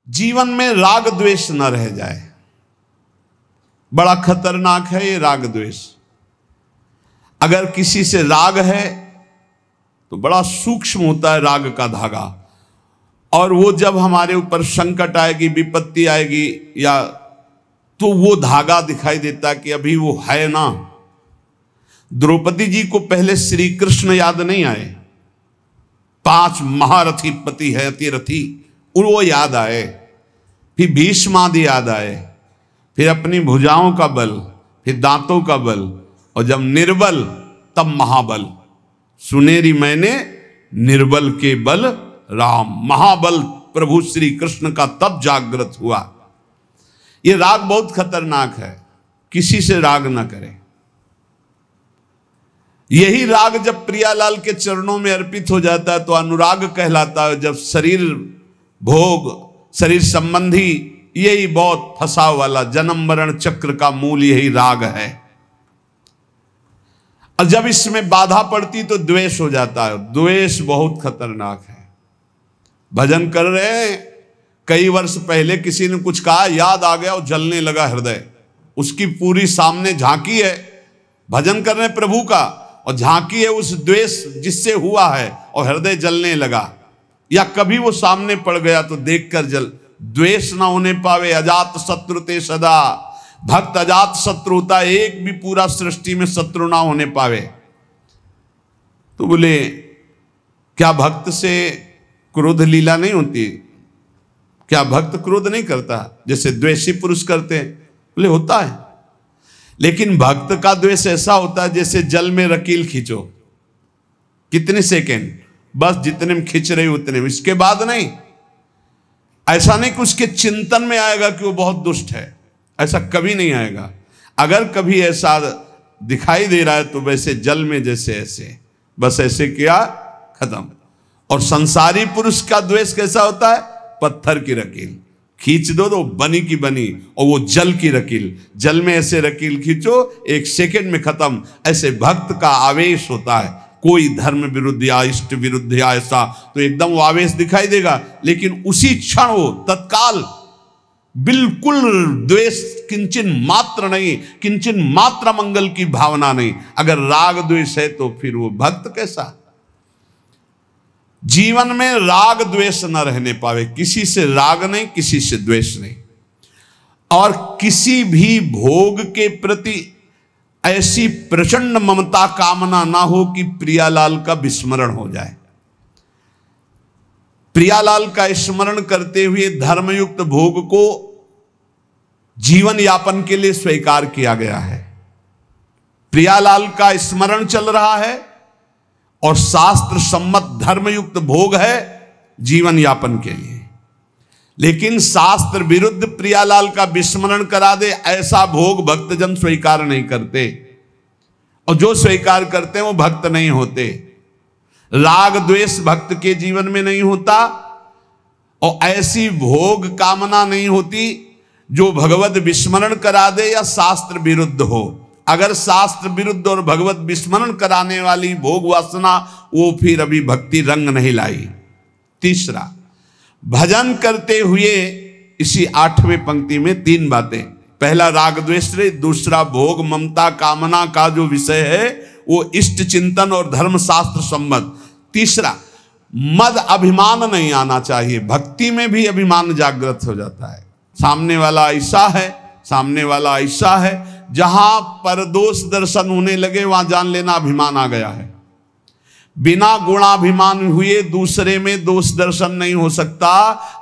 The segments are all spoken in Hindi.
जीवन में राग द्वेष न रह जाए। बड़ा खतरनाक है ये राग द्वेष। अगर किसी से राग है तो बड़ा सूक्ष्म होता है राग का धागा, और वो जब हमारे ऊपर संकट आएगी, विपत्ति आएगी, या तो वो धागा दिखाई देता कि अभी वो है ना। द्रौपदी जी को पहले श्री कृष्ण याद नहीं आए, 5 महारथी पति है अतिरथी, वो याद आए, फिर भीष्मादि याद आए, फिर अपनी भुजाओं का बल, फिर दांतों का बल, और जब निर्बल तब महाबल। सुनेरी मैंने निर्बल के बल राम, महाबल प्रभु श्री कृष्ण का तब जागृत हुआ। ये राग बहुत खतरनाक है, किसी से राग ना करें। यही राग जब प्रियालाल के चरणों में अर्पित हो जाता है तो अनुराग कहलाता है। जब शरीर भोग, शरीर संबंधी, यही बहुत फंसाव वाला जन्म मरण चक्र का मूल यही राग है। और जब इसमें बाधा पड़ती तो द्वेष हो जाता है। द्वेष बहुत खतरनाक है। भजन कर रहे हैं, कई वर्ष पहले किसी ने कुछ कहा, याद आ गया और जलने लगा हृदय। उसकी पूरी सामने झांकी है, भजन कर रहे हैं प्रभु का, और झांकी है उस द्वेष जिससे हुआ है, और हृदय जलने लगा। या कभी वो सामने पड़ गया तो देखकर जल। द्वेष ना होने पावे अजात शत्रु ते सदा, भक्त अजात शत्रु होता, एक भी पूरा सृष्टि में शत्रु ना होने पावे। तो बोले क्या भक्त से क्रोध लीला नहीं होती? क्या भक्त क्रोध नहीं करता जैसे द्वेषी पुरुष करते हैं? बोले होता है, लेकिन भक्त का द्वेष ऐसा होता है जैसे जल में रकील खींचो, कितने सेकेंड, बस जितने में खींच रही उतने में, इसके बाद नहीं। ऐसा नहीं कि उसके चिंतन में आएगा कि वो बहुत दुष्ट है, ऐसा कभी नहीं आएगा। अगर कभी ऐसा दिखाई दे रहा है तो वैसे जल में जैसे ऐसे, बस ऐसे किया, खत्म। और संसारी पुरुष का द्वेष कैसा होता है? पत्थर की रकील खींच दो तो बनी की बनी, और वो जल की रकील, जल में ऐसे रकील खींचो, 1 सेकेंड में खत्म। ऐसे भक्त का आवेश होता है, कोई धर्म विरुद्ध या इष्ट विरुद्ध या ऐसा, तो एकदम वो आवेश दिखाई देगा, लेकिन उसी क्षण वो तत्काल बिल्कुल द्वेष, किंचन मात्र नहीं, किंचन मात्र मंगल की भावना नहीं। अगर राग द्वेष है तो फिर वो भक्त कैसा? जीवन में राग द्वेष न रहने पावे, किसी से राग नहीं, किसी से द्वेष नहीं, और किसी भी भोग के प्रति ऐसी प्रचंड ममता कामना ना हो कि प्रियालाल का विस्मरण हो जाए। प्रियालाल का स्मरण करते हुए धर्मयुक्त भोग को जीवन यापन के लिए स्वीकार किया गया है। प्रियालाल का स्मरण चल रहा है और शास्त्र सम्मत धर्मयुक्त भोग है जीवन यापन के लिए, लेकिन शास्त्र विरुद्ध प्रियालाल का विस्मरण करा दे ऐसा भोग भक्तजन स्वीकार नहीं करते, और जो स्वीकार करते हैं वो भक्त नहीं होते। राग द्वेष भक्त के जीवन में नहीं होता, और ऐसी भोग कामना नहीं होती जो भगवत विस्मरण करा दे या शास्त्र विरुद्ध हो। अगर शास्त्र विरुद्ध और भगवत विस्मरण कराने वाली भोग वासना, वो फिर अभी भक्ति रंग नहीं लाई। तीसरा, भजन करते हुए इसी 8वें पंक्ति में 3 बातें। पहला राग द्वेष, दूसरा भोग ममता कामना का जो विषय है वो इष्ट चिंतन और धर्म शास्त्र सम्मत। तीसरा, मद अभिमान नहीं आना चाहिए। भक्ति में भी अभिमान जागृत हो जाता है, सामने वाला ऐसा है, सामने वाला ऐसा है। जहां परदोष दर्शन होने लगे वहां जान लेना अभिमान आ गया है। बिना गुणाभिमान हुए दूसरे में दोष दर्शन नहीं हो सकता।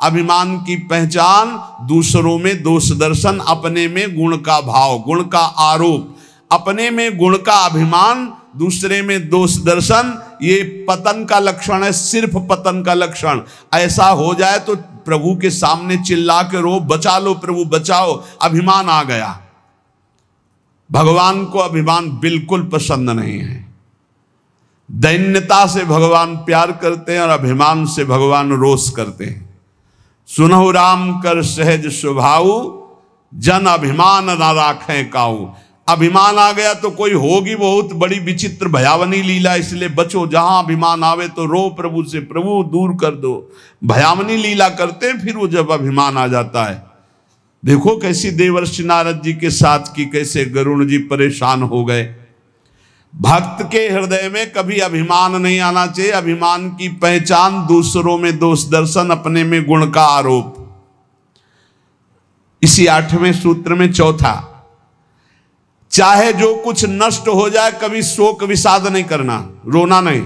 अभिमान की पहचान दूसरों में दोष दर्शन, अपने में गुण का भाव, गुण का आरोप, अपने में गुण का अभिमान, दूसरे में दोष दर्शन, ये पतन का लक्षण है, सिर्फ पतन का लक्षण। ऐसा हो जाए तो प्रभु के सामने चिल्ला के रो, बचा लो प्रभु बचाओ, अभिमान आ गया। भगवान को अभिमान बिल्कुल पसंद नहीं है। दैन्यता से भगवान प्यार करते हैं और अभिमान से भगवान रोष करते हैं। सुनहु राम कर सहज स्वभाव, जन अभिमान न राखें काऊ। अभिमान आ गया तो कोई होगी बहुत बड़ी विचित्र भयावनी लीला, इसलिए बचो। जहां अभिमान आवे तो रो प्रभु से, प्रभु दूर कर दो। भयावनी लीला करते हैं फिर वो जब अभिमान आ जाता है। देखो कैसी देवर्षि नारद जी के साथ की, कैसे गरुड़ जी परेशान हो गए। भक्त के हृदय में कभी अभिमान नहीं आना चाहिए। अभिमान की पहचान दूसरों में दोष दर्शन, अपने में गुण का आरोप। इसी 8वें सूत्र में चौथा, चाहे जो कुछ नष्ट हो जाए कभी शोक विषाद नहीं करना, रोना नहीं।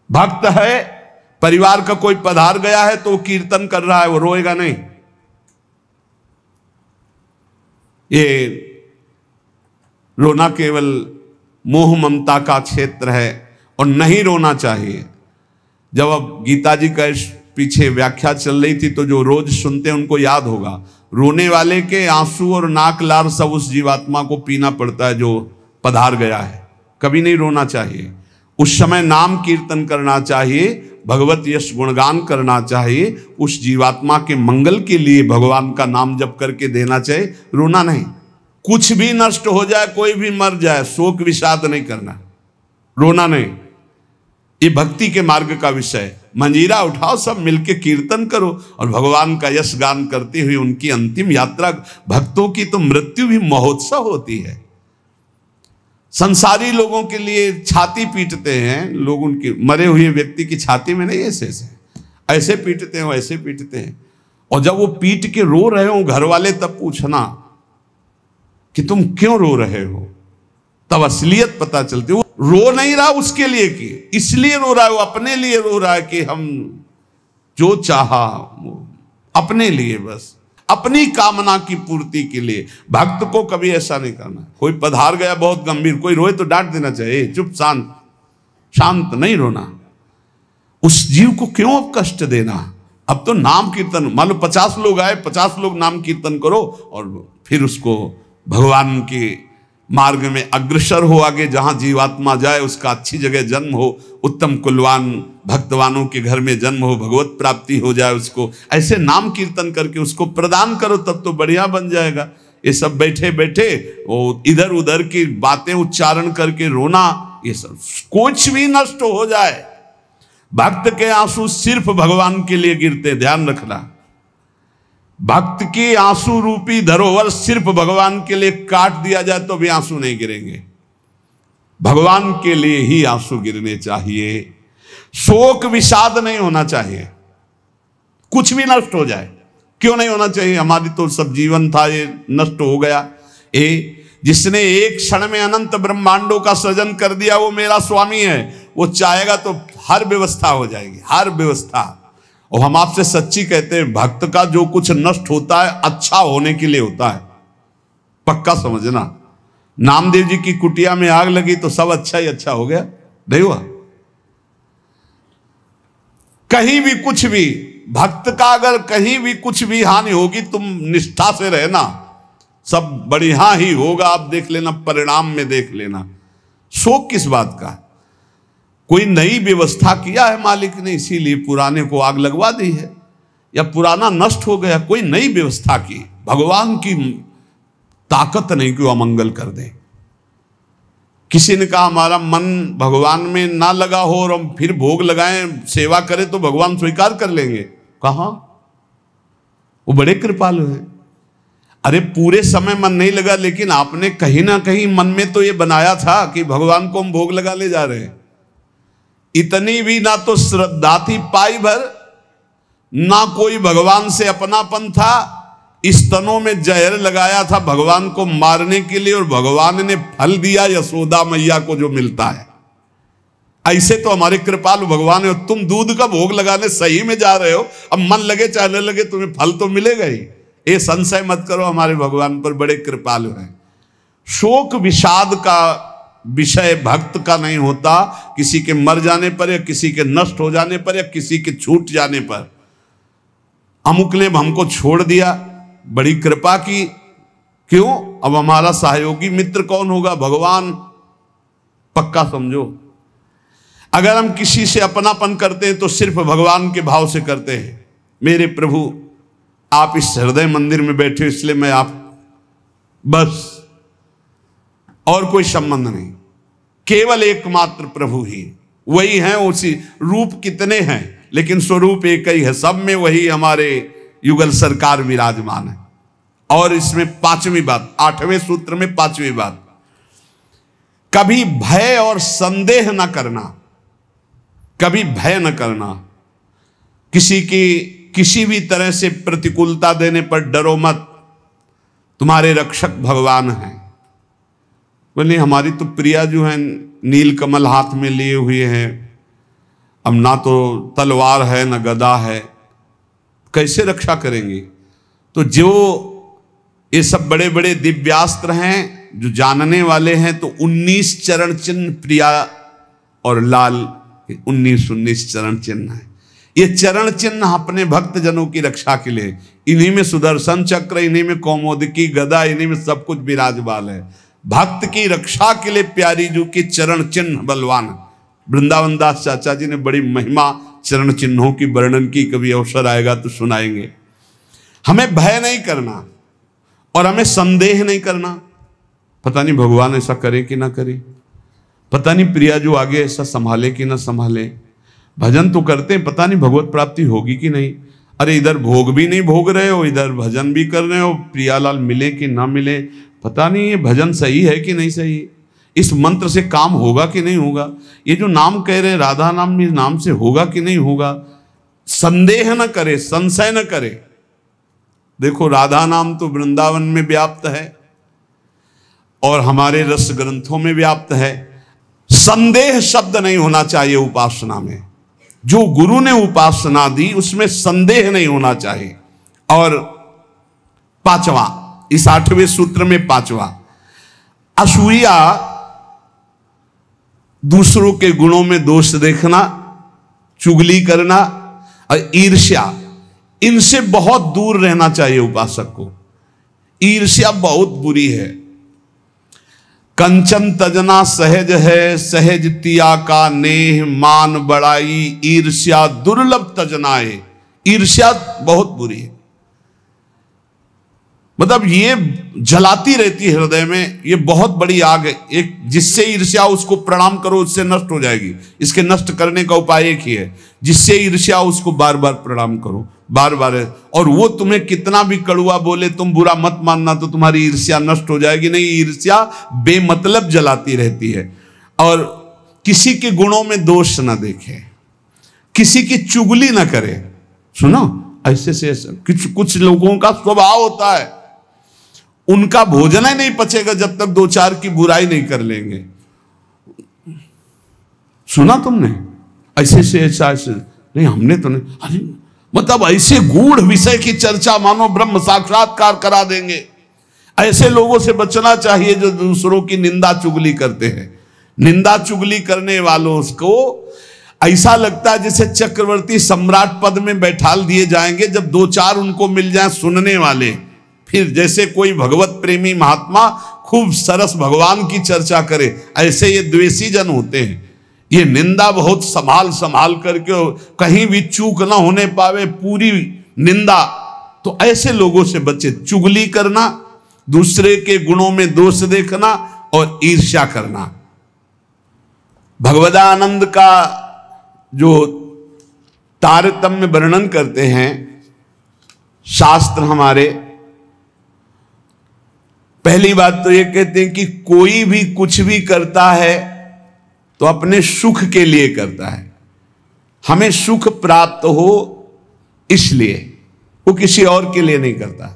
भक्त है, परिवार का कोई पधार गया है तो वो कीर्तन कर रहा है, वो रोएगा नहीं। ये रोना केवल मोह ममता का क्षेत्र है और नहीं रोना चाहिए। जब अब गीता जी का पीछे व्याख्या चल रही थी तो जो रोज सुनते हैं उनको याद होगा, रोने वाले के आंसू और नाक लार सब उस जीवात्मा को पीना पड़ता है जो पधार गया है। कभी नहीं रोना चाहिए। उस समय नाम कीर्तन करना चाहिए, भगवत यश गुणगान करना चाहिए, उस जीवात्मा के मंगल के लिए भगवान का नाम जप करके देना चाहिए, रोना नहीं। कुछ भी नष्ट हो जाए, कोई भी मर जाए, शोक विषाद नहीं करना, रोना नहीं। ये भक्ति के मार्ग का विषय। मंजीरा उठाओ, सब मिलके कीर्तन करो और भगवान का यश गान करते हुए उनकी अंतिम यात्रा। भक्तों की तो मृत्यु भी महोत्सव होती है। संसारी लोगों के लिए छाती पीटते हैं लोग, उनकी मरे हुए व्यक्ति की छाती में नहीं, ऐसे पीटते हैं, ऐसे पीटते हैं। और जब वो पीट के रो रहे हो घर वाले, तब पूछना कि तुम क्यों रो रहे हो, तब असलियत पता चलती है। वो रो नहीं रहा उसके लिए कि इसलिए रो रहा है, वो अपने लिए रो रहा है कि हम जो चाहा अपने लिए, बस अपनी कामना की पूर्ति के लिए। भक्त को कभी ऐसा नहीं करना। कोई पधार गया बहुत गंभीर, कोई रोए तो डांट देना चाहिए, चुप शांत नहीं रोना। उस जीव को क्यों अब कष्ट देना। अब तो नाम कीर्तन, मान लो 50 लोग आए, 50 लोग नाम कीर्तन करो और फिर उसको भगवान के मार्ग में अग्रसर हो आगे। जहां जीवात्मा जाए उसका अच्छी जगह जन्म हो, उत्तम कुलवान भक्तवानों के घर में जन्म हो, भगवत प्राप्ति हो जाए उसको। ऐसे नाम कीर्तन करके उसको प्रदान करो, तब तो बढ़िया बन जाएगा। ये सब बैठे बैठे वो इधर उधर की बातें उच्चारण करके रोना, ये सब कुछ भी नष्ट हो जाए। भक्त के आंसू सिर्फ भगवान के लिए गिरते, ध्यान रखना। भक्त की आंसू रूपी धरोहर सिर्फ भगवान के लिए काट दिया जाए तो भी आंसू नहीं गिरेंगे। भगवान के लिए ही आंसू गिरने चाहिए। शोक विषाद नहीं होना चाहिए। कुछ भी नष्ट हो जाए, क्यों नहीं होना चाहिए। हमारी तो सब जीवन था, ये नष्ट हो गया। जिसने एक क्षण में अनंत ब्रह्मांडों का सृजन कर दिया वो मेरा स्वामी है। वो चाहेगा तो हर व्यवस्था हो जाएगी, हर व्यवस्था। और हम आपसे सच्ची कहते हैं, भक्त का जो कुछ नष्ट होता है अच्छा होने के लिए होता है, पक्का समझना। नामदेव जी की कुटिया में आग लगी तो सब अच्छा ही अच्छा हो गया, नहीं हुआ। कहीं भी कुछ भी, भक्त का अगर कहीं भी कुछ भी हानि होगी, तुम निष्ठा से रहना, सब बढ़िया ही होगा। आप देख लेना, परिणाम में देख लेना। शोक किस बात का। कोई नई व्यवस्था किया है मालिक ने, इसीलिए पुराने को आग लगवा दी है, या पुराना नष्ट हो गया, कोई नई व्यवस्था की। भगवान की ताकत नहीं कि वो अमंगल कर दे। किसी ने कहा हमारा मन भगवान में ना लगा हो और हम फिर भोग लगाएं, सेवा करें तो भगवान स्वीकार कर लेंगे। कहां, वो बड़े कृपालु हैं। अरे पूरे समय मन नहीं लगा, लेकिन आपने कहीं ना कहीं मन में तो ये बनाया था कि भगवान को हम भोग लगा ले जा रहे हैं। इतनी भी ना तो श्रद्धा थी पाई भर, ना कोई भगवान से अपनापन था। स्तनों में जहर लगाया था भगवान को मारने के लिए, और भगवान ने फल दिया यशोदा मैया को जो मिलता है। ऐसे तो हमारे कृपालु भगवान है। तुम दूध का भोग लगाने सही में जा रहे हो, अब मन लगे चाहे न लगे तुम्हें फल तो मिलेगा ही। ये संशय मत करो, हमारे भगवान पर बड़े कृपालु हैं। शोक विषाद का विषय भक्त का नहीं होता। किसी के मर जाने पर, या किसी के नष्ट हो जाने पर, या किसी के छूट जाने पर। अमुक ने हमको छोड़ दिया, बड़ी कृपा की, क्यों। अब हमारा सहयोगी मित्र कौन होगा, भगवान। पक्का समझो, अगर हम किसी से अपनापन करते हैं तो सिर्फ भगवान के भाव से करते हैं। मेरे प्रभु, आप इस हृदय मंदिर में बैठे, इसलिए मैं आप बस, और कोई संबंध नहीं, केवल एकमात्र प्रभु ही वही है। उसी रूप कितने हैं लेकिन स्वरूप एक ही है, सब में वही हमारे युगल सरकार विराजमान है। और इसमें पांचवी बात, 8वें सूत्र में पांचवी बात, कभी भय और संदेह न करना, कभी भय न करना, किसी की किसी भी तरह से प्रतिकूलता देने पर डरो मत, तुम्हारे रक्षक भगवान हैं। बोले हमारी तो प्रिया जो है नील कमल हाथ में लिए हुए हैं, अब ना तो तलवार है न गदा है, कैसे रक्षा करेंगे? तो जो ये सब बड़े बड़े दिव्यास्त्र हैं, जो जानने वाले हैं, तो 19 चरण चिन्ह प्रिया और लाल 19 चरण चिन्ह है। ये चरण चिन्ह अपने भक्त जनों की रक्षा के लिए, इन्हीं में सुदर्शन चक्र, इन्हीं में कौमोदकी गदा, इन्हीं में सब कुछ विराजमान है। भक्त की रक्षा के लिए प्यारी जो की चरण चिन्ह बलवान। वृंदावन दास चाचा जी ने बड़ी महिमा चरण चिन्हों की वर्णन की, कभी अवसर आएगा तो सुनाएंगे। हमें भय नहीं करना और हमें संदेह नहीं करना, पता नहीं भगवान ऐसा करे कि ना करे, पता नहीं प्रिया जो आगे ऐसा संभाले कि ना संभाले, भजन तो करते हैं, पता नहीं भगवत प्राप्ति होगी कि नहीं। अरे इधर भोग भी नहीं भोग रहे हो, इधर भजन भी कर रहे हो, प्रियालाल मिले कि ना मिले, पता नहीं ये भजन सही है कि नहीं सही, इस मंत्र से काम होगा कि नहीं होगा, ये जो नाम कह रहे हैं राधा नाम, इस नाम से होगा कि नहीं होगा। संदेह न करे, संशय न करे। देखो राधा नाम तो वृंदावन में व्याप्त है और हमारे रस ग्रंथों में व्याप्त है। संदेह शब्द नहीं होना चाहिए उपासना में। जो गुरु ने उपासना दी उसमें संदेह नहीं होना चाहिए। और पांचवा, इस 8वें सूत्र में पांचवा, असूया, दूसरों के गुणों में दोष देखना, चुगली करना और ईर्ष्या, इनसे बहुत दूर रहना चाहिए उपासक को। ईर्ष्या बहुत बुरी है। कंचन तजना सहज है, सहज तिया का नेह, मान बड़ाई ईर्ष्या दुर्लभ तजनाए। ईर्ष्या बहुत बुरी है, मतलब ये जलाती रहती है हृदय में, ये बहुत बड़ी आग है। एक जिससे ईर्ष्या उसको प्रणाम करो, उससे नष्ट हो जाएगी। इसके नष्ट करने का उपाय एक ही है, जिससे ईर्ष्या उसको बार बार प्रणाम करो, बार बार। और वो तुम्हें कितना भी कड़ुआ बोले, तुम बुरा मत मानना, तो तुम्हारी ईर्ष्या नष्ट हो जाएगी। नहीं, ईर्ष्या बेमतलब जलाती रहती है। और किसी के गुणों में दोष ना देखे, किसी की चुगली ना करे। सुनो, ऐसे से कुछ लोगों का स्वभाव होता है, उनका भोजन ही नहीं पचेगा जब तक 2-4 की बुराई नहीं कर लेंगे। सुना तुमने? ऐसे नहीं, हमने तो नहीं। अरे मतलब ऐसे गूढ़ विषय की चर्चा मानो ब्रह्म साक्षात्कार करा देंगे। ऐसे लोगों से बचना चाहिए जो दूसरों की निंदा चुगली करते हैं। निंदा चुगली करने वालों को ऐसा लगता है जैसे चक्रवर्ती सम्राट पद में बैठाल दिए जाएंगे, जब 2-4 उनको मिल जाए सुनने वाले। फिर जैसे कोई भगवत प्रेमी महात्मा खूब सरस भगवान की चर्चा करे, ऐसे ये द्वेषी जन होते हैं। ये निंदा बहुत संभाल संभाल करके, कहीं भी चूक ना होने पावे, पूरी निंदा। तो ऐसे लोगों से बचे। चुगली करना, दूसरे के गुणों में दोष देखना और ईर्ष्या करना। भगवदानंद का जो तारतम्य वर्णन करते हैं शास्त्र हमारे, पहली बात तो ये कहते हैं कि कोई भी कुछ भी करता है तो अपने सुख के लिए करता है। हमें सुख प्राप्त हो इसलिए, वो किसी और के लिए नहीं करता।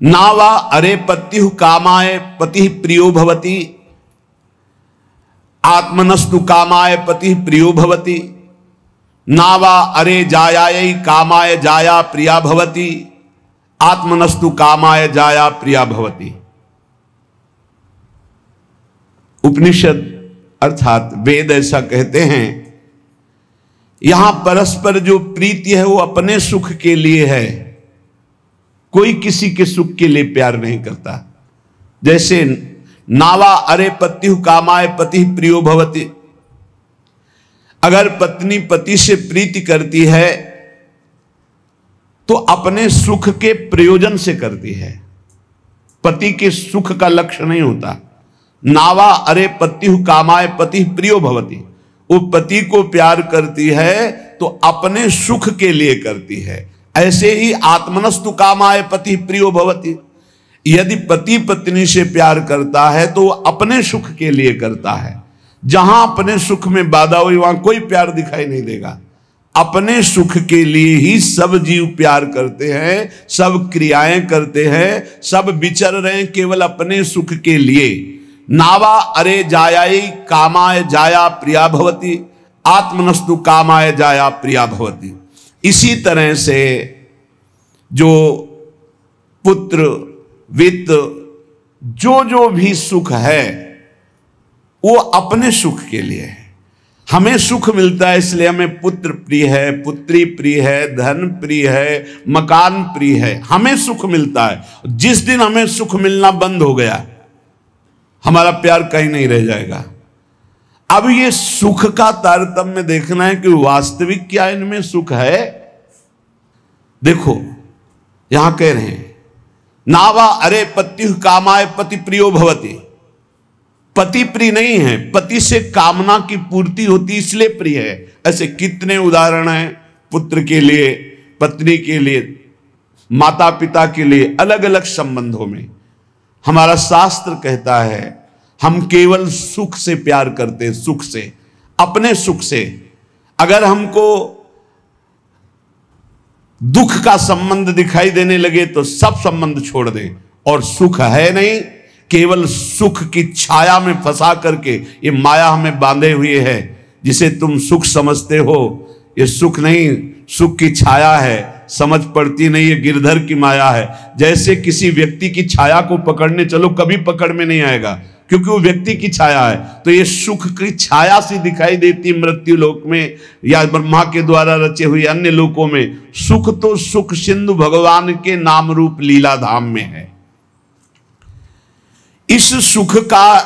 नावा अरे पत्यु कामाय पति प्रियो भवति, आत्मनस्तु कामाय पति प्रियो भवति। नावा अरे जायायै कामाय जाया प्रिया भवति, आत्मनस्तु कामाय जाया प्रिया भवति। उपनिषद अर्थात वेद ऐसा कहते हैं, यहां परस्पर जो प्रीति है वो अपने सुख के लिए है, कोई किसी के सुख के लिए प्यार नहीं करता। जैसे नावा अरे पत्यु कामाय पति प्रियो भवति, अगर पत्नी पति से प्रीति करती है तो अपने सुख के प्रयोजन से करती है। पति के सुख का लक्ष्य नहीं होता। नावा अरे पत्यु कामाय पति प्रियो भवति, वो पति को प्यार करती है तो अपने सुख के लिए करती है। ऐसे ही आत्मनस्तु कामाय पति प्रियो भवति, यदि पति पत्नी से प्यार करता है तो वो अपने सुख के लिए करता है। जहां अपने सुख में बाधा हुई वहां कोई प्यार दिखाई नहीं देगा। अपने सुख के लिए ही सब जीव प्यार करते हैं, सब क्रियाएं करते हैं, सब विचर रहे हैं केवल अपने सुख के लिए। नावा अरे जायाई कामाय जाया प्रिया भवति, आत्मनस्तु कामाय जाया प्रिया भवति। इसी तरह से जो पुत्र वित्त जो भी सुख है वो अपने सुख के लिए है। हमें सुख मिलता है इसलिए हमें पुत्र प्रिय है, पुत्री प्रिय है, धन प्रिय है, मकान प्रिय है, हमें सुख मिलता है। जिस दिन हमें सुख मिलना बंद हो गया हमारा प्यार कहीं नहीं रह जाएगा। अब ये सुख का तारतम्य देखना है कि वास्तविक क्या इनमें सुख है। देखो यहां कह रहे हैं नावा अरे पत्यु कामाय पति प्रियो भवति, पति प्रिय नहीं है, पति से कामना की पूर्ति होती इसलिए प्रिय है। ऐसे कितने उदाहरण हैं, पुत्र के लिए, पत्नी के लिए, माता पिता के लिए, अलग अलग संबंधों में। हमारा शास्त्र कहता है हम केवल सुख से प्यार करते हैं, सुख से, अपने सुख से। अगर हमको दुख का संबंध दिखाई देने लगे तो सब संबंध छोड़ दें, और सुख है नहीं, केवल सुख की छाया में फंसा करके ये माया हमें बांधे हुए है। जिसे तुम सुख समझते हो ये सुख नहीं, सुख की छाया है, समझ पड़ती नहीं, ये गिरधर की माया है। जैसे किसी व्यक्ति की छाया को पकड़ने चलो कभी पकड़ में नहीं आएगा क्योंकि वो व्यक्ति की छाया है। तो ये सुख की छाया सी दिखाई देती मृत्यु लोक में या ब्रह्मा के द्वारा रचे हुए अन्य लोकों में। सुख तो सुख सिंधु भगवान के नाम रूप लीला धाम में है। इस सुख का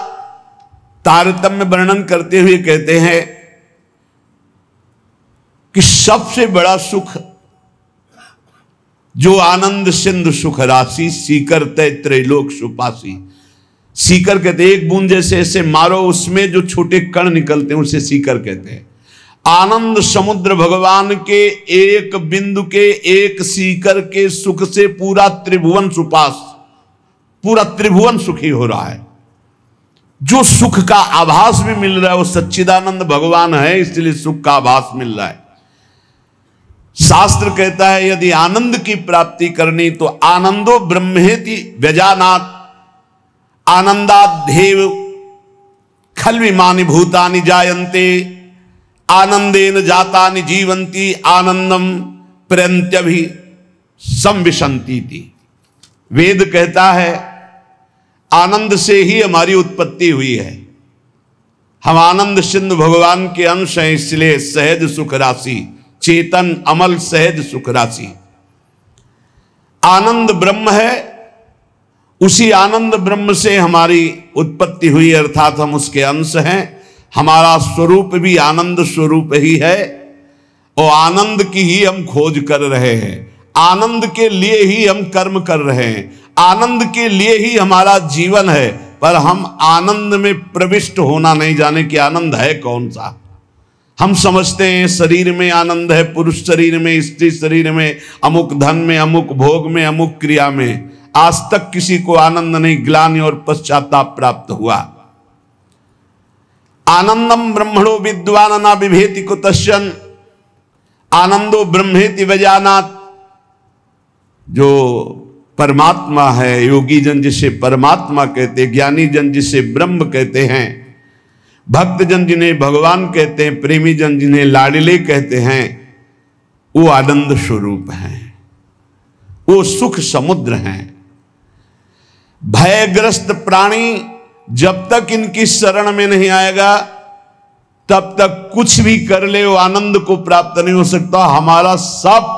तारतम्य वर्णन करते हुए कहते हैं कि सबसे बड़ा सुख जो आनंद सिंधु सुख राशि, सीकर तय त्रैलोक सुपासी। सीकर कहते हैं एक बूंद जैसे ऐसे मारो उसमें जो छोटे कण निकलते हैं उसे सीकर कहते हैं। आनंद समुद्र भगवान के एक बिंदु के, एक सीकर के सुख से पूरा त्रिभुवन सुपास, पूरा त्रिभुवन सुखी हो रहा है। जो सुख का आभास भी मिल रहा है वो सच्चिदानंद भगवान है, इसलिए सुख का आभास मिल रहा है। शास्त्र कहता है यदि आनंद की प्राप्ति करनी तो आनंदो ब्रह्मेति व्यजानात् आनंदाद्धेव खल्विमानि भूतानि जायन्ते आनंदेन जातानि जीवन्ति आनंदम प्रयन्त्यभि संविशन्ति। वेद कहता है आनंद से ही हमारी उत्पत्ति हुई है। हम आनंद सिंधु भगवान के अंश हैं, इसलिए सहज सुख राशि, चेतन अमल सहज सुख राशि। आनंद ब्रह्म है, उसी आनंद ब्रह्म से हमारी उत्पत्ति हुई, अर्थात हम उसके अंश हैं। हमारा स्वरूप भी आनंद स्वरूप ही है और आनंद की ही हम खोज कर रहे हैं। आनंद के लिए ही हम कर्म कर रहे हैं, आनंद के लिए ही हमारा जीवन है। पर हम आनंद में प्रविष्ट होना नहीं जाने कि आनंद है कौन सा। हम समझते हैं शरीर में आनंद है, पुरुष शरीर में, स्त्री शरीर में, अमुक धन में, अमुक भोग में, अमुक क्रिया में। आज तक किसी को आनंद नहीं, ग्लानि और पश्चाताप प्राप्त हुआ। आनंदम ब्रह्मणो विद्वान न बिभेति कुतश्चन आनंदो ब्रह्मेति वजानात्। जो परमात्मा है, योगी जन जिसे परमात्मा कहते, ज्ञानी जन जिसे ब्रह्म कहते हैं, भक्त जन जिन्हें भगवान कहते हैं, प्रेमी जन जिन्हें लाडले कहते हैं, वो आनंद स्वरूप हैं, वो सुख समुद्र हैं। भयग्रस्त प्राणी जब तक इनकी शरण में नहीं आएगा तब तक कुछ भी कर ले वो आनंद को प्राप्त नहीं हो सकता। हमारा सब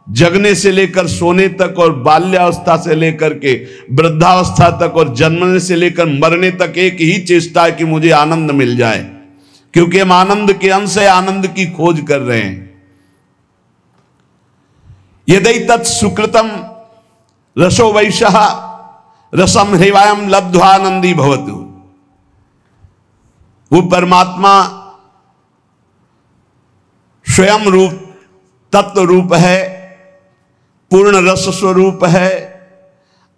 जगने से लेकर सोने तक और बाल्यावस्था से लेकर के वृद्धावस्था तक और जन्मने से लेकर मरने तक एक ही चेष्टा है कि मुझे आनंद मिल जाए, क्योंकि हम आनंद के अंश है, आनंद की खोज कर रहे हैं। यदि तत् सुकृतम रसो वैशः रसम हृवायम लब्ध्वानंदी भवतु। वो परमात्मा स्वयं रूप तत्व रूप है, पूर्ण रस स्वरूप है,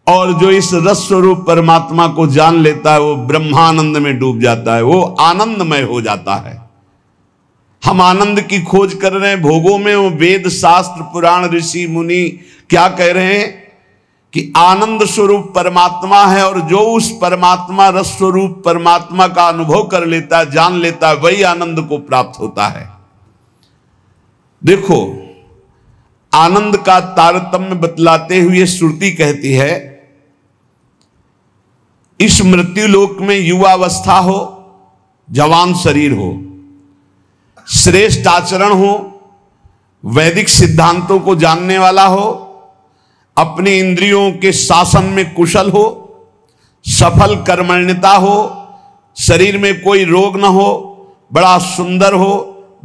और जो इस रस स्वरूप परमात्मा को जान लेता है वो ब्रह्मानंद में डूब जाता है, वो आनंदमय हो जाता है। हम आनंद की खोज कर रहे हैं भोगों में, वो वेद शास्त्र पुराण ऋषि मुनि क्या कह रहे हैं कि आनंद स्वरूप परमात्मा है, और जो उस परमात्मा रस स्वरूप परमात्मा का अनुभव कर लेता है, जान लेता है, वही आनंद को प्राप्त होता है। देखो, आनंद का तारतम्य बतलाते हुए श्रुति कहती है, इस मृत्यु लोक में युवावस्था हो, जवान शरीर हो, श्रेष्ठ आचरण हो, वैदिक सिद्धांतों को जानने वाला हो, अपने इंद्रियों के शासन में कुशल हो, सफल कर्मण्यता हो, शरीर में कोई रोग न हो, बड़ा सुंदर हो,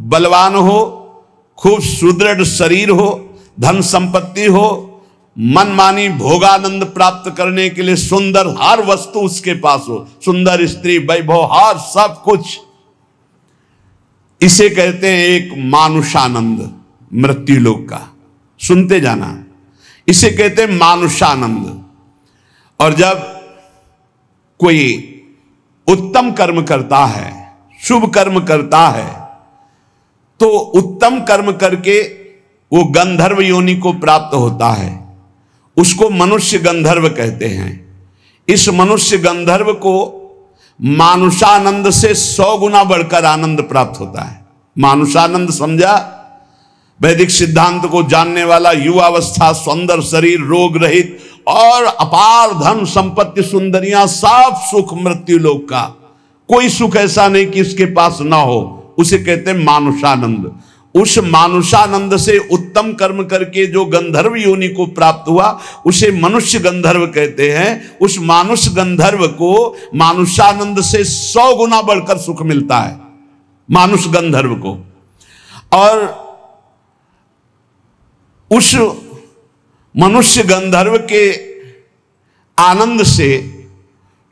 बलवान हो, खूब सुदृढ़ शरीर हो, धन संपत्ति हो, मनमानी भोगानंद प्राप्त करने के लिए सुंदर हर वस्तु उसके पास हो, सुंदर स्त्री, वैभव, हर सब कुछ। इसे कहते हैं एक मानुषानंद, मृत्यु लोक का। सुनते जाना, इसे कहते हैं मानुषानंद। और जब कोई उत्तम कर्म करता है, शुभ कर्म करता है, तो उत्तम कर्म करके वो गंधर्व योनि को प्राप्त होता है, उसको मनुष्य गंधर्व कहते हैं। इस मनुष्य गंधर्व को मानुषानंद से 100 गुना बढ़कर आनंद प्राप्त होता है। मानुषानंद समझा? वैदिक सिद्धांत को जानने वाला, युवावस्था, सुंदर शरीर, रोग रहित और अपार धन संपत्ति, सुंदरियां, सब सुख मृत्यु लोक का। कोई सुख ऐसा नहीं कि इसके पास ना हो, उसे कहते हैं मानुषानंद। उस मानुषानंद से उत्तम कर्म करके जो गंधर्व योनि को प्राप्त हुआ, उसे मनुष्य गंधर्व कहते हैं। उस मानुष गंधर्व को मानुषानंद से 100 गुना बढ़कर सुख मिलता है, मानुष गंधर्व को। और उस मनुष्य गंधर्व के आनंद से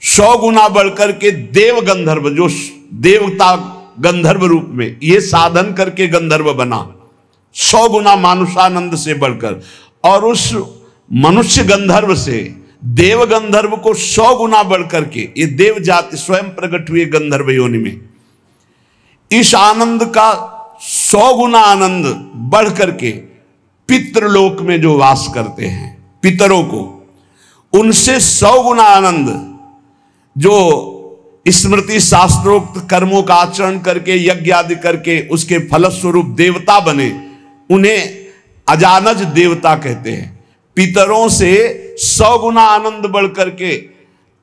100 गुना बढ़कर के देव गंधर्व, जो देवता गंधर्व रूप में ये साधन करके गंधर्व बना, 100 गुना मानुषानंद से बढ़कर। और उस मनुष्य गंधर्व से देव गंधर्व को 100 गुना बढ़कर के ये देव जाति स्वयं प्रकट हुए गंधर्व योनि में। इस आनंद का 100 गुना आनंद बढ़ करके पितृलोक में जो वास करते हैं, पितरों को, उनसे 100 गुना आनंद जो स्मृति शास्त्रोक्त कर्मों का आचरण करके, यज्ञ आदि करके उसके फलस्वरूप देवता बने, उन्हें अजानज देवता कहते हैं। पितरों से 100 गुना आनंद बढ़ करके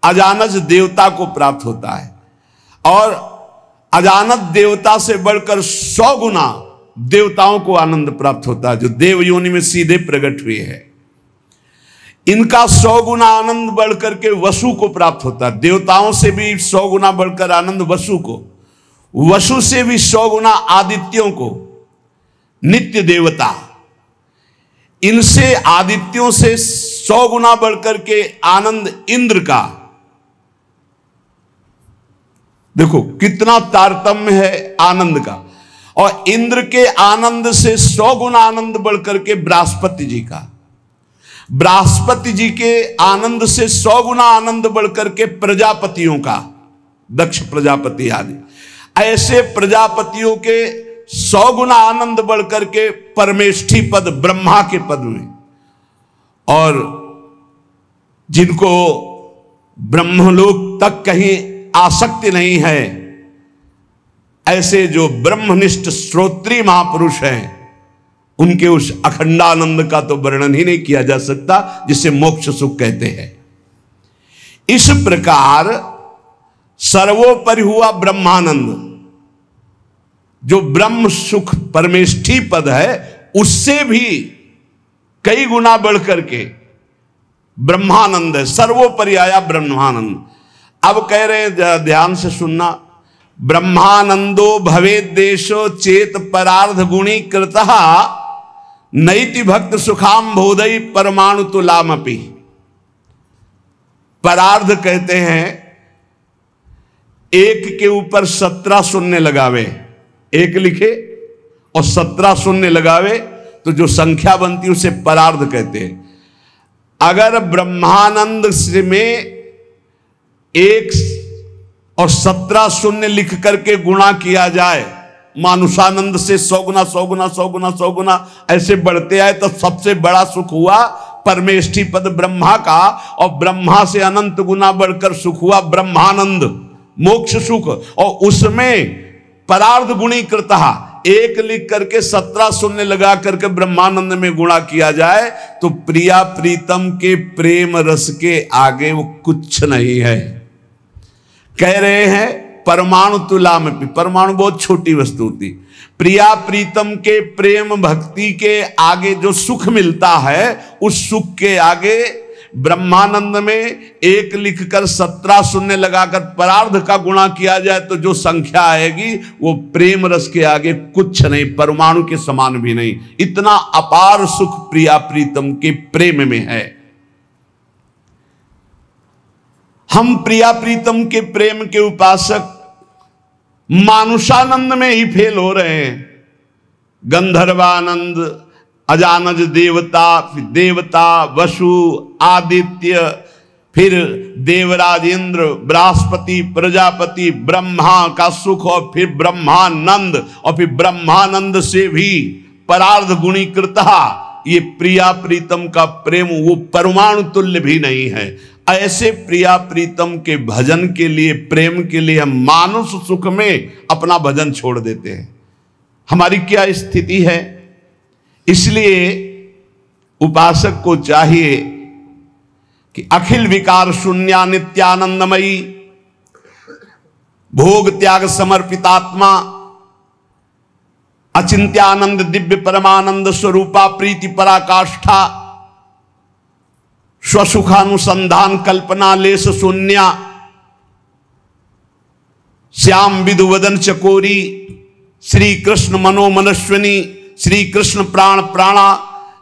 अजानज देवता को प्राप्त होता है। और अजानज देवता से बढ़कर 100 गुना देवताओं को आनंद प्राप्त होता है, जो देव योनि में सीधे प्रकट हुए हैं। इनका 100 गुना आनंद बढ़ करके वसु को प्राप्त होता है। देवताओं से भी 100 गुना बढ़कर आनंद वसु को, वसु से भी 100 गुना आदित्यों को, नित्य देवता। इनसे आदित्यों से 100 गुना बढ़कर के आनंद इंद्र का। देखो कितना तारतम्य है आनंद का। और इंद्र के आनंद से 100 गुना आनंद बढ़कर के बृहस्पति जी का। बृहस्पति जी के आनंद से 100 गुना आनंद बढ़कर के प्रजापतियों का, दक्ष प्रजापति आदि। ऐसे प्रजापतियों के 100 गुना आनंद बढ़कर के परमेष्ठी पद, ब्रह्मा के पद में। और जिनको ब्रह्मलोक तक कहीं आसक्ति नहीं है, ऐसे जो ब्रह्मनिष्ठ श्रोत्रीय महापुरुष हैं, उनके उस अखंडानंद का तो वर्णन ही नहीं किया जा सकता, जिसे मोक्ष सुख कहते हैं। इस प्रकार सर्वोपरि हुआ ब्रह्मानंद, जो ब्रह्म सुख परमेष्ठी पद है, उससे भी कई गुना बढ़कर के ब्रह्मानंद है। सर्वोपरि आया ब्रह्मानंद। अब कह रहे हैं, ध्यान से सुनना, ब्रह्मानंदो भवेद देशो चेत परार्ध गुणी कृतः नैति भक्त सुखाम बोधई परमाणु तुलामपि। परार्ध कहते हैं एक के ऊपर 17 शून्य लगावे, एक लिखे और 17 शून्य लगावे तो जो संख्या बनती है उसे परार्ध कहते हैं। अगर ब्रह्मानंद में 1 और 17 शून्य लिख करके गुणा किया जाए, मानुषानंद से 100 गुना 100 गुना 100 गुना 100 गुना ऐसे बढ़ते आए तो सबसे बड़ा सुख हुआ परमेष्ठी पद ब्रह्मा का, और ब्रह्मा से अनंत गुना बढ़कर सुख हुआ ब्रह्मानंद, मोक्ष सुख। और उसमें परार्ध गुणीकृतः 1 लिख करके 17 शून्य लगा करके ब्रह्मानंद में गुणा किया जाए तो प्रिया प्रीतम के प्रेम रस के आगे वो कुछ नहीं है। कह रहे हैं परमाणु तुला में, परमाणु बहुत छोटी वस्तु होती, प्रिया प्रीतम के प्रेम भक्ति के आगे जो सुख मिलता है उस सुख के आगे ब्रह्मानंद में 1 लिखकर 17 शून्य लगाकर परार्ध का गुणा किया जाए तो जो संख्या आएगी वो प्रेम रस के आगे कुछ नहीं, परमाणु के समान भी नहीं। इतना अपार सुख प्रिया प्रीतम के प्रेम में है। हम प्रिया प्रीतम के प्रेम के उपासक मानुषानंद में ही फेल हो रहे हैं। गंधर्वानंद, अजानज देवता, फिर देवता वसु आदित्य, फिर देवराज इंद्र, बृहस्पति, प्रजापति, ब्रह्मा का सुख, और फिर ब्रह्मानंद, और फिर ब्रह्मानंद से भी परार्ध गुणीकृतः ये प्रिया प्रीतम का प्रेम वो परमाणु तुल्य भी नहीं है। ऐसे प्रिया प्रीतम के भजन के लिए, प्रेम के लिए हम मानुष सुख में अपना भजन छोड़ देते हैं। हमारी क्या स्थिति है? इसलिए उपासक को चाहिए कि अखिल विकार शून्या नित्यानंदमयी, भोग त्याग समर्पितात्मा, अचिंत्यानंद दिव्य परमानंद स्वरूपा प्रीति पराकाष्ठा, स्वसुखानुसंधान कल्पना लेस शून्या, श्याम विदुवदन चकोरी, श्री कृष्ण मनोमनस्विनी, श्री कृष्ण प्राण प्राणा,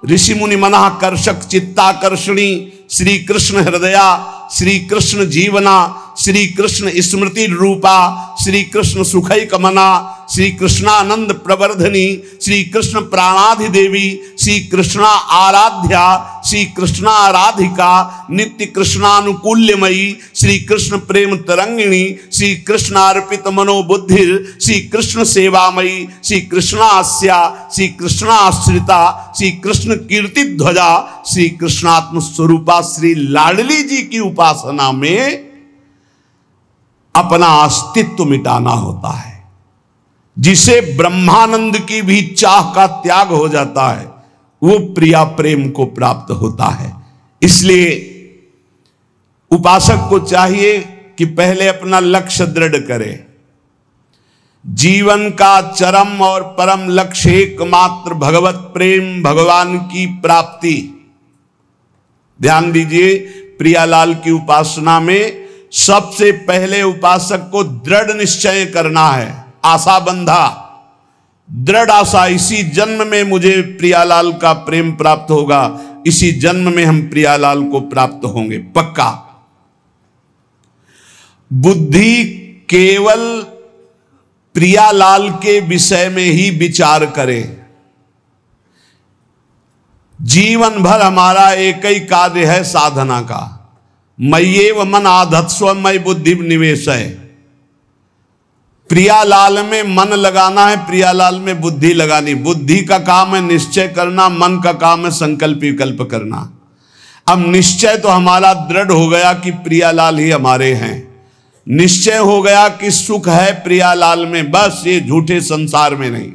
ऋषि मुनि मना कर्षक चित्ताकर्षणी, श्री कृष्ण हृदया, श्री कृष्ण जीवना, श्री कृष्ण स्मृति रूपा, श्री कृष्ण सुखैक मना, श्री कृष्णानंद प्रवर्धनी, श्री कृष्ण प्राणाधिदेवी, श्री कृष्णा आराध्या, श्री कृष्णा आराधिका, नित्य कृष्णानुकूल्यमयी, श्री कृष्ण प्रेम तरंगिणी, श्री कृष्ण अर्पित मनोबुद्धि, श्री कृष्ण सेवामयी, श्री कृष्णास्या, श्री कृष्णाश्रिता, श्री कृष्ण कीर्ति ध्वजा, श्री कृष्णात्म स्वरूपा श्री लाडली जी की उपासना में अपना अस्तित्व मिटाना होता है। जिसे ब्रह्मानंद की भी चाह का त्याग हो जाता है वो प्रिया प्रेम को प्राप्त होता है। इसलिए उपासक को चाहिए कि पहले अपना लक्ष्य दृढ़ करे। जीवन का चरम और परम लक्ष्य एकमात्र भगवत प्रेम, भगवान की प्राप्ति। ध्यान दीजिए, प्रियालाल की उपासना में सबसे पहले उपासक को दृढ़ निश्चय करना है, आशा बंधा, दृढ़ आशा, इसी जन्म में मुझे प्रियालाल का प्रेम प्राप्त होगा, इसी जन्म में हम प्रियालाल को प्राप्त होंगे, पक्का। बुद्धि केवल प्रियालाल के विषय में ही विचार करे। जीवन भर हमारा एक ही कार्य है साधना का, मय्येव मन आधत्स्व मयि बुद्धि निवेश है। प्रियालाल में मन लगाना है, प्रियालाल में बुद्धि लगानी। बुद्धि का काम है निश्चय करना, मन का काम है संकल्प विकल्प करना। अब निश्चय तो हमारा दृढ़ हो गया कि प्रियालाल ही हमारे हैं, निश्चय हो गया कि सुख है प्रियालाल में, बस ये झूठे संसार में नहीं।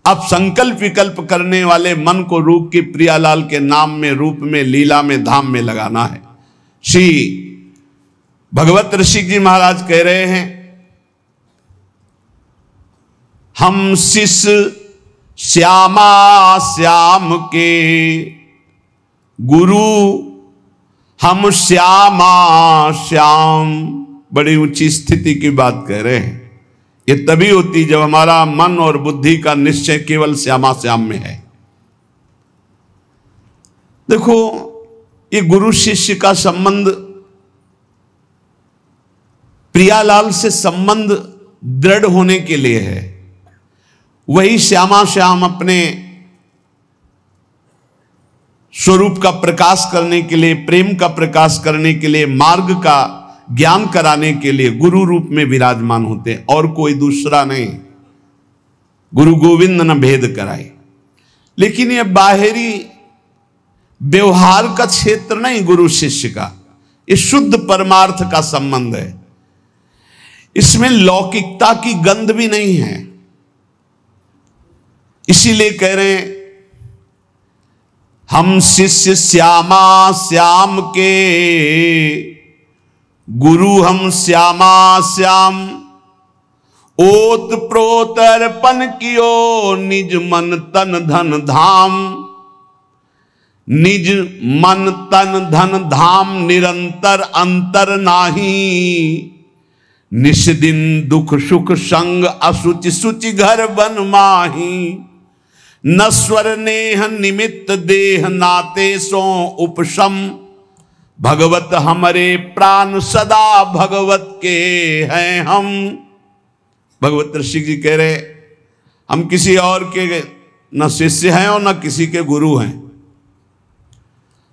अब संकल्प विकल्प करने वाले मन को रोक के प्रियालाल के नाम में, रूप में, लीला में, धाम में लगाना है। श्री भगवत ऋषि जी महाराज कह रहे हैं, हम शिष्य श्यामा श्याम के गुरु, हम श्यामा श्याम। बड़ी ऊंची स्थिति की बात कह रहे हैं। ये तभी होती जब हमारा मन और बुद्धि का निश्चय केवल श्यामा श्याम में है। देखो, ये गुरु शिष्य का संबंध प्रियालाल से संबंध दृढ़ होने के लिए है। वही श्यामा श्याम अपने स्वरूप का प्रकाश करने के लिए, प्रेम का प्रकाश करने के लिए, मार्ग का ज्ञान कराने के लिए गुरु रूप में विराजमान होते हैं, और कोई दूसरा नहीं। गुरु गोविंद न भेद कराए। लेकिन यह बाहरी व्यवहार का क्षेत्र नहीं गुरु शिष्य का, ये शुद्ध परमार्थ का संबंध है। इसमें लौकिकता की गंध भी नहीं है। इसीलिए कह रहे हैं, हम शिष्य श्यामा श्याम के, गुरु हम श्यामा श्याम। ओत प्रोत अर्पण कियो, निज मन तन धन धाम। निज मन तन धन धाम, निरंतर अंतर नाही। निस दिन दुख सुख संग, असुचि सुचि घर बन माही। नश्वर नेह निमित्त देह, नाते सो उपशम। भगवत हमरे प्राण सदा, भगवत के हैं हम। भगवत ऋषि जी कह रहे, हम किसी और के न शिष्य हैं और न किसी के गुरु हैं।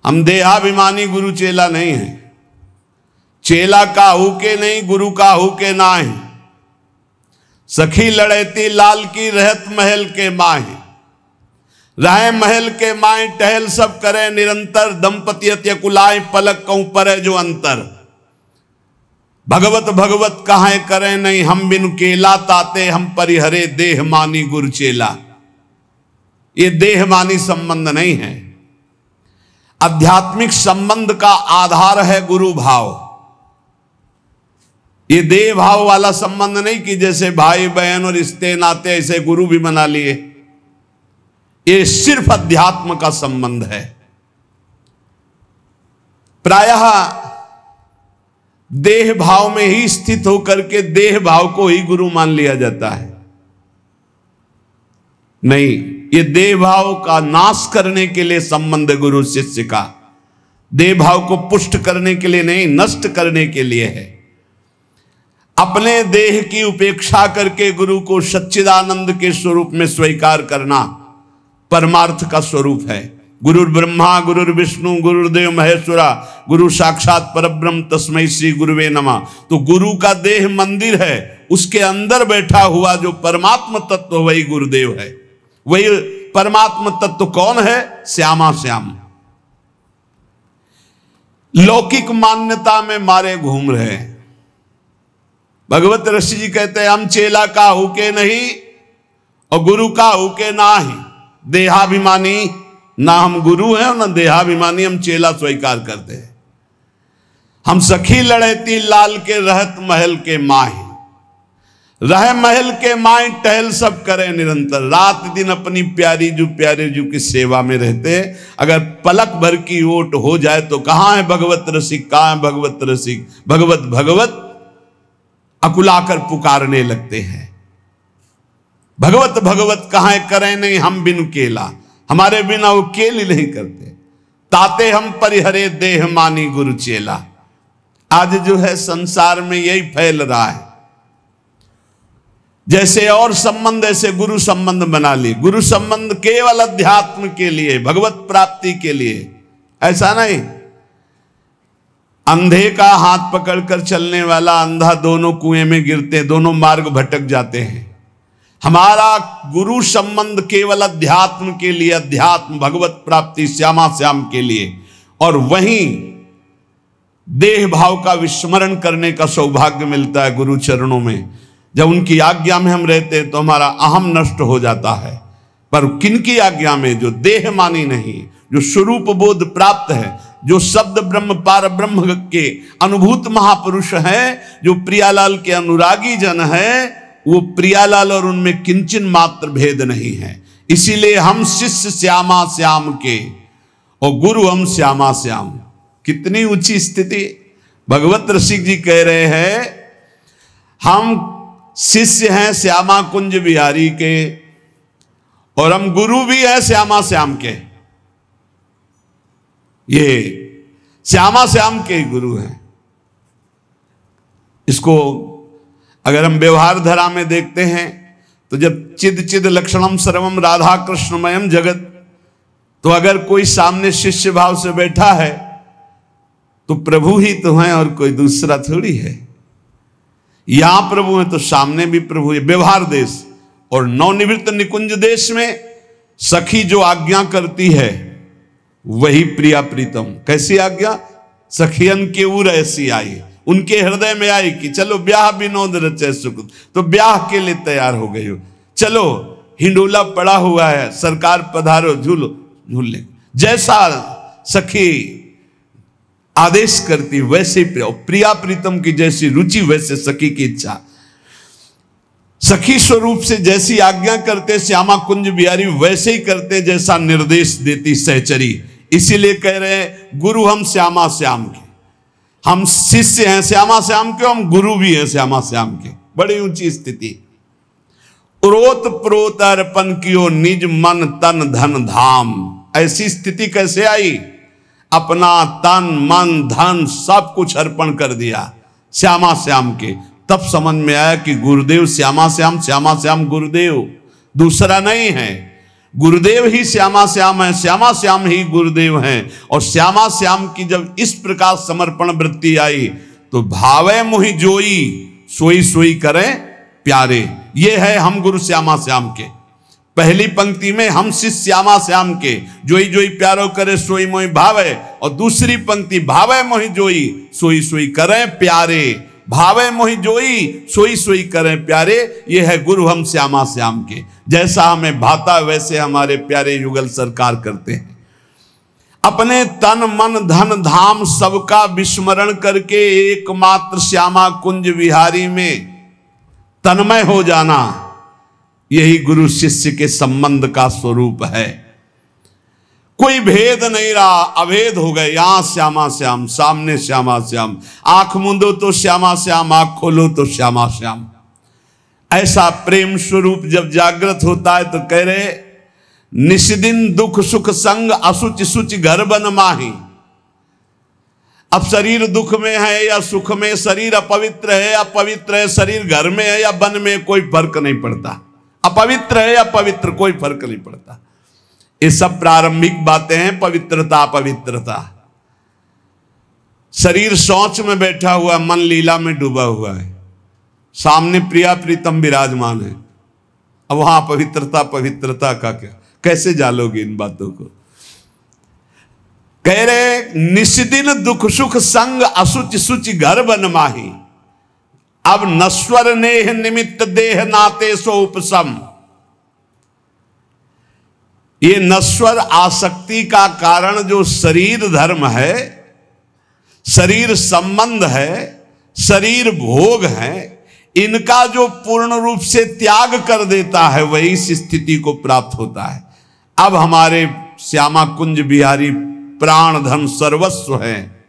हम देहाभिमानी गुरु चेला नहीं हैं। चेला काहू के नहीं, गुरु काहू के नाहि। सखी लड़ैती लाल की, रहत महल के माहे। रहे महल के माए, टहल सब करे निरंतर। दंपति अति कुलाए, पलक कहूं परे जो अंतर। भगवत भगवत कहां करे नहीं, हम बिनु केला। ताते हम परिहरे, देह मानी गुरु चेला। ये देह मानी संबंध नहीं है। आध्यात्मिक संबंध का आधार है गुरु भाव। ये देह भाव वाला संबंध नहीं कि जैसे भाई बहन और रिश्ते नाते ऐसे गुरु भी बना लिए। ये सिर्फ अध्यात्म का संबंध है। प्रायः देह भाव में ही स्थित होकर के देह भाव को ही गुरु मान लिया जाता है। नहीं, ये देह भाव का नाश करने के लिए संबंध है गुरु शिष्य का। देह भाव को पुष्ट करने के लिए नहीं, नष्ट करने के लिए है। अपने देह की उपेक्षा करके गुरु को सच्चिदानंद के स्वरूप में स्वीकार करना परमार्थ का स्वरूप है। गुरुर् ब्रह्मा गुरुर् विष्णु गुरुर्देव महेश्वरा, गुरु साक्षात परब्रह्म तस्मै श्री गुरुवे नमः। तो गुरु का देह मंदिर है, उसके अंदर बैठा हुआ जो परमात्म तत्व वही गुरुदेव है। वही परमात्म तत्व कौन है? श्यामा श्याम। लौकिक मान्यता में मारे घूम रहे हैं। भगवत ऋषि जी कहते हैं, हम चेला काहू के नहीं और गुरु काहू के ना ही। देहाभिमानी ना हम गुरु हैं और ना देहाभिमानी हम चेला स्वीकार करते हैं। हम सखी लड़ैती लाल के, रहत महल के माही। रह महल के माए, टहल सब करे निरंतर। रात दिन अपनी प्यारी जू की सेवा में रहते। अगर पलक भर की ओट हो जाए तो कहां है भगवत रसिक, कहां है भगवत रसिक। भगवत भगवत अकुलाकर पुकारने लगते हैं। भगवत भगवत कहां करें नहीं, हम बिनु केला। हमारे बिना वो केल ही नहीं करते। ताते हम परिहरे, देह मानी गुरु चेला। आज जो है संसार में यही फैल रहा है। जैसे और संबंध ऐसे गुरु संबंध बना लिए। गुरु संबंध केवल अध्यात्म के लिए, भगवत प्राप्ति के लिए, ऐसा नहीं। अंधे का हाथ पकड़कर चलने वाला अंधा दोनों कुएं में गिरते, दोनों मार्ग भटक जाते हैं। हमारा गुरु संबंध केवल अध्यात्म के लिए, अध्यात्म भगवत प्राप्ति श्यामा श्याम के लिए। और वहीं देह भाव का विस्मरण करने का सौभाग्य मिलता है गुरु चरणों में। जब उनकी आज्ञा में हम रहते हैं तो हमारा अहम नष्ट हो जाता है। पर किनकी आज्ञा में? जो देह मानी नहीं, जो स्वरूप बोध प्राप्त है, जो शब्द ब्रह्म पार ब्रह्म के अनुभूत महापुरुष हैं, जो प्रियालाल के अनुरागी जन हैं, वो प्रियालाल और उनमें किंचन मात्र भेद नहीं है। इसीलिए हम शिष्य श्यामा श्याम के और गुरु हम श्यामा श्याम। कितनी ऊंची स्थिति। भगवत रसिक जी कह रहे हैं, हम शिष्य हैं श्यामा कुंज बिहारी के और हम गुरु भी हैं श्यामा श्याम के। ये श्यामा श्याम के गुरु हैं। इसको अगर हम व्यवहार धारा में देखते हैं तो जब चिद चिद लक्षणम सर्वम राधा कृष्णमयम जगत, तो अगर कोई सामने शिष्य भाव से बैठा है तो प्रभु ही तो है और कोई दूसरा थोड़ी है। यहां प्रभु है तो सामने भी प्रभु है। व्यवहार देश और नवनिवृत्त निकुंज देश में सखी जो आज्ञा करती है वही प्रिया प्रीतम। कैसी आज्ञा? सखियन के उर ऐसी आई, उनके हृदय में आई कि चलो ब्याह विनोद रचे सुख, तो ब्याह के लिए तैयार हो गई हो। चलो हिंडोला पड़ा हुआ है, सरकार पधारो, झूलो झूल ले। जैसा सखी आदेश करती वैसे प्रिया प्रीतम की जैसी रुचि वैसे सखी की इच्छा। सखी स्वरूप से जैसी आज्ञा करते श्यामा कुंज बिहारी वैसे ही करते जैसा निर्देश देती सहचरी। इसीलिए कह रहे हैं गुरु हम श्यामा श्याम के, हम शिष्य हैं श्यामा श्याम के, हम गुरु भी हैं श्यामा श्याम के। बड़ी ऊंची स्थिति। उरोत प्रोत अर्पण कियो निज मन तन धन धाम। ऐसी स्थिति कैसे आई? अपना तन मन धन सब कुछ अर्पण कर दिया श्यामा श्याम के। तब समझ में आया कि गुरुदेव श्यामा श्याम गुरुदेव, दूसरा नहीं है। गुरुदेव ही श्यामा श्याम है, श्यामा श्याम ही गुरुदेव हैं। और श्यामा श्याम की जब इस प्रकार समर्पण वृत्ति आई तो भावे मुहि जोई सोई सोई करें प्यारे। ये है हम गुरु श्यामा श्याम के। पहली पंक्ति में हम शिष्य श्यामा श्याम के, जोई जोई प्यारो करे सोई मोई भावे। और दूसरी पंक्ति भावे मोहि जोई सोई सोई करें प्यारे। भावे मोहि जोई सोई सोई करें प्यारे, ये है गुरु हम श्यामा श्याम के। जैसा हमें भाता वैसे हमारे प्यारे युगल सरकार करते हैं। अपने तन मन धन धाम सबका विस्मरण करके एकमात्र श्यामा कुंज विहारी में तन्मय हो जाना, यही गुरु शिष्य के संबंध का स्वरूप है। कोई भेद नहीं रहा, अभेद हो गए। यहां श्यामा श्याम, सामने श्यामा श्याम, आंख मूंदो तो श्यामा श्याम, आंख खोलो तो श्यामा श्याम। ऐसा प्रेम स्वरूप जब जागृत होता है तो कह रहे निष्दिन दुख सुख संग असुच सुच घर बन माही। अब शरीर दुख में है या सुख में, शरीर अपवित्र है या पवित्र है, शरीर घर में है या वन में, कोई फर्क नहीं पड़ता। अपवित्र है या पवित्र, कोई फर्क नहीं पड़ता। ये सब प्रारंभिक बातें हैं। पवित्रता अपवित्रता, शरीर शौच में बैठा हुआ, मन लीला में डूबा हुआ है, सामने प्रिया प्रीतम विराजमान है। अब वहां पवित्रता पवित्रता का क्या, कैसे जालोगे इन बातों को? कह रहे निष्दिन दुख सुख संग असुच सुच घर बन माही। अब नश्वर नेह निमित्त देह नाते सो उपसम। ये नश्वर आसक्ति का कारण जो शरीर धर्म है, शरीर संबंध है, शरीर भोग है, इनका जो पूर्ण रूप से त्याग कर देता है वही इस स्थिति को प्राप्त होता है। अब हमारे श्यामा कुंज बिहारी प्राण धन सर्वस्व है,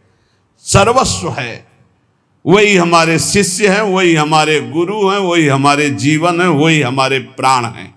सर्वस्व है। वही हमारे शिष्य हैं, वही हमारे गुरु हैं, वही हमारे जीवन है, वही हमारे प्राण हैं।